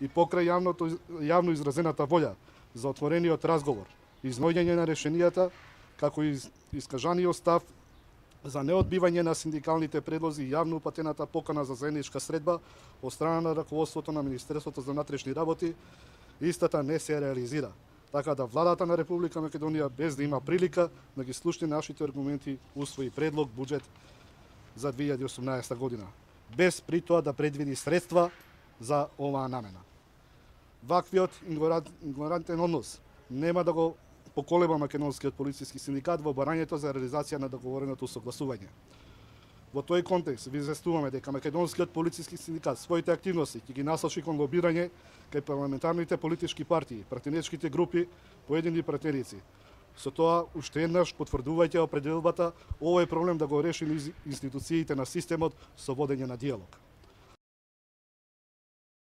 и покрај јавно изразената волја за отворениот разговор, изноѓање на решенијата, како и искажаниот став за неодбивање на синдикалните предлози и јавно упатената покана за заедничка средба од страна на раководството на Министерството за внатрешни работи, истата не се реализира. Така да владата на Република Македонија, без да има прилика да ги слушне нашите аргументи, усвои предлог буџет за 2018 година, без при тоа да предвиди средства за оваа намена. Ваквиот игнорантен однос нема да го поколеба македонскиот полициски синдикат во барањето за реализација на договореното согласување. Во тој контекст ви известуваме дека македонскиот полициски синдикат своите активности ќе ги насочи кон лобирање кај парламентарните политички партии, пратеничките групи, поедини пратеници. Со тоа уште еднаш потврдувајќи определбата овој проблем да го реши институциите на системот со водење на диалог.